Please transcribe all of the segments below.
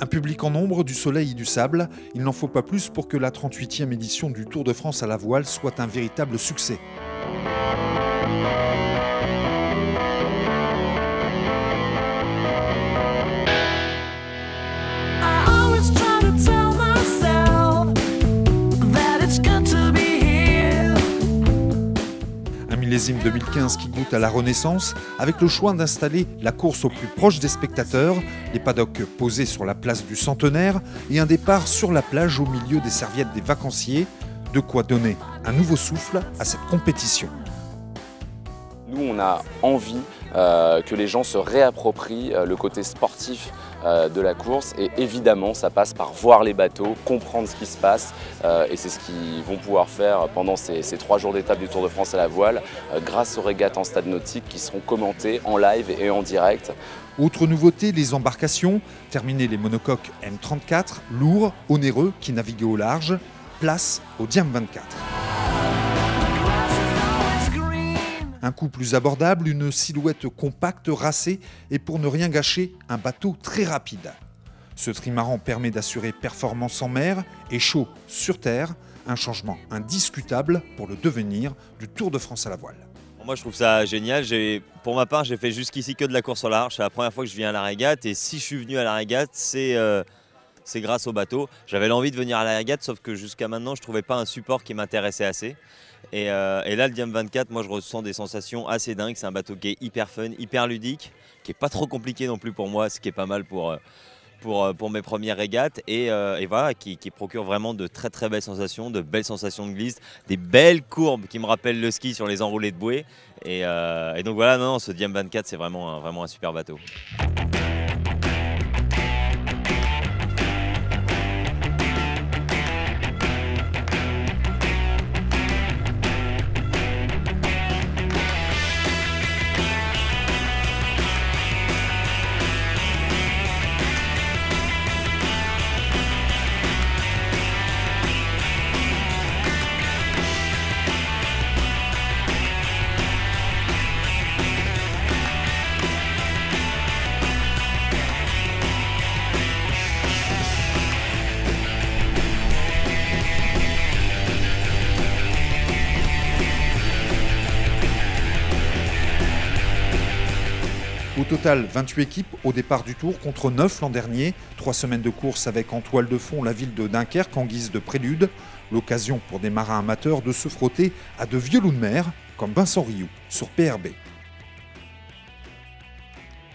Un public en nombre, du soleil et du sable, il n'en faut pas plus pour que la 38e édition du Tour de France à la voile soit un véritable succès. Millésime 2015 qui goûte à la renaissance, avec le choix d'installer la course au plus proche des spectateurs, les paddocks posés sur la place du Centenaire et un départ sur la plage au milieu des serviettes des vacanciers, de quoi donner un nouveau souffle à cette compétition. Nous, on a envie que les gens se réapproprient le côté sportif de la course et évidemment ça passe par voir les bateaux, comprendre ce qui se passe et c'est ce qu'ils vont pouvoir faire pendant ces 3 jours d'étape du Tour de France à la voile grâce aux régates en stade nautique qui seront commentées en live et en direct. Autre nouveauté, les embarcations, terminer les monocoques M34, lourds, onéreux, qui naviguent au large, place au Diam 24. Un coup plus abordable, une silhouette compacte, racée et pour ne rien gâcher, un bateau très rapide. Ce trimaran permet d'assurer performance en mer et chaud sur terre, un changement indiscutable pour le devenir du Tour de France à la voile. Moi je trouve ça génial, pour ma part j'ai fait jusqu'ici que de la course au large, c'est la première fois que je viens à la régate et si je suis venu à la régate c'est grâce au bateau. J'avais l'envie de venir à la régate sauf que jusqu'à maintenant je ne trouvais pas un support qui m'intéressait assez. Et là le Diam 24, moi je ressens des sensations assez dingues, c'est un bateau qui est hyper fun, hyper ludique, qui n'est pas trop compliqué non plus pour moi, ce qui est pas mal pour mes premières régates et voilà, qui procure vraiment de très très belles sensations, de belles sensations de glisse, des belles courbes qui me rappellent le ski sur les enroulés de bouée et donc voilà, non, ce Diam 24 c'est vraiment un super bateau. Au total, 28 équipes au départ du Tour contre 9 l'an dernier. 3 semaines de course avec en toile de fond la ville de Dunkerque en guise de prélude. L'occasion pour des marins amateurs de se frotter à de vieux loups de mer comme Vincent Rioux sur PRB.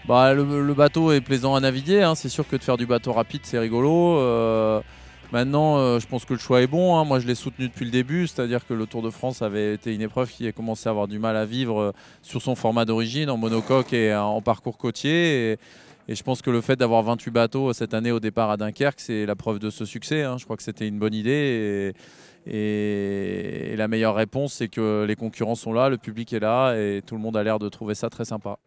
Le bateau est plaisant à naviguer, hein. C'est sûr que de faire du bateau rapide c'est rigolo. Maintenant, je pense que le choix est bon, hein. Moi, je l'ai soutenu depuis le début, c'est-à-dire que le Tour de France avait été une épreuve qui a commencé à avoir du mal à vivre sur son format d'origine, en monocoque et en parcours côtier. Et je pense que le fait d'avoir 28 bateaux cette année au départ à Dunkerque, c'est la preuve de ce succès, hein. Je crois que c'était une bonne idée. Et la meilleure réponse, c'est que les concurrents sont là, le public est là et tout le monde a l'air de trouver ça très sympa.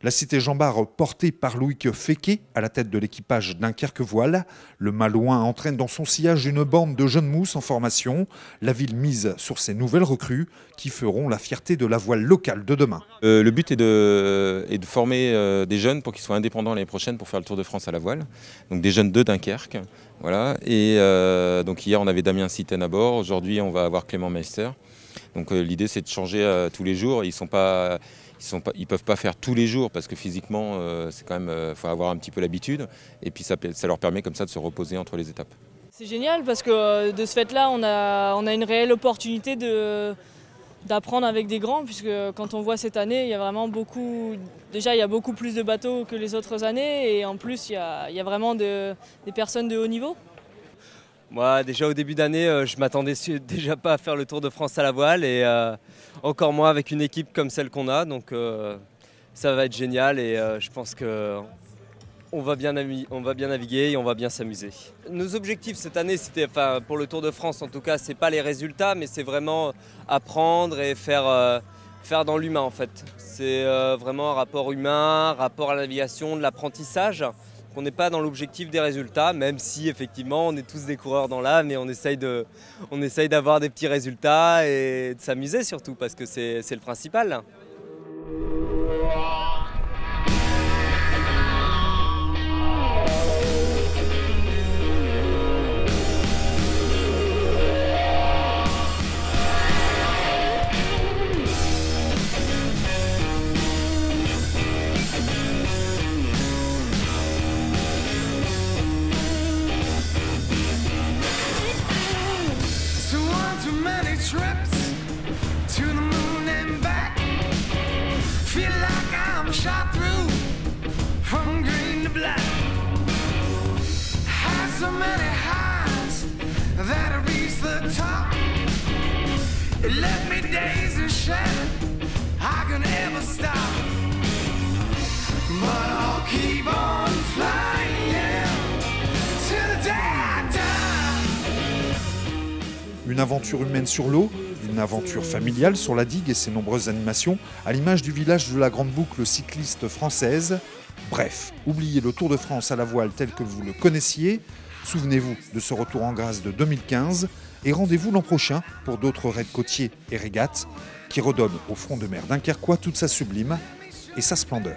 La cité Jean-Bart portée par Loïc Féquet à la tête de l'équipage Dunkerque Voile. Le Malouin entraîne dans son sillage une bande de jeunes mousses en formation. La ville mise sur ces nouvelles recrues qui feront la fierté de la voile locale de demain. Le but est de former des jeunes pour qu'ils soient indépendants l'année prochaine pour faire le Tour de France à la voile. Donc des jeunes de Dunkerque. Voilà. Et donc hier on avait Damien Sitten à bord, aujourd'hui on va avoir Clément Meister. Donc l'idée c'est de changer tous les jours. Ils peuvent pas faire tous les jours parce que physiquement, c'est quand même, faut avoir un petit peu l'habitude. Et puis ça leur permet comme ça de se reposer entre les étapes. C'est génial parce que de ce fait-là, on a une réelle opportunité d'apprendre avec des grands, puisque quand on voit cette année, il y a vraiment déjà il y a beaucoup plus de bateaux que les autres années, et en plus il y a vraiment des personnes de haut niveau. Moi, déjà au début d'année, je m'attendais déjà pas à faire le Tour de France à la voile et encore moins avec une équipe comme celle qu'on a. Donc ça va être génial et je pense qu'on va bien naviguer et on va bien s'amuser. Nos objectifs cette année, c'était, pour le Tour de France en tout cas, c'est pas les résultats, mais c'est vraiment apprendre et faire dans l'humain en fait. C'est vraiment un rapport humain, rapport à la navigation, de l'apprentissage. On n'est pas dans l'objectif des résultats, même si effectivement on est tous des coureurs dans l'âme et on essaye d'avoir des petits résultats et de s'amuser surtout parce que c'est le principal. Une aventure humaine sur l'eau, une aventure familiale sur la digue et ses nombreuses animations, à l'image du village de la Grande Boucle cycliste française. Bref, oubliez le Tour de France à la voile tel que vous le connaissiez, souvenez-vous de ce retour en grâce de 2015 et rendez-vous l'an prochain pour d'autres raids côtiers et régates qui redonnent au front de mer dunkerquois toute sa sublime et sa splendeur.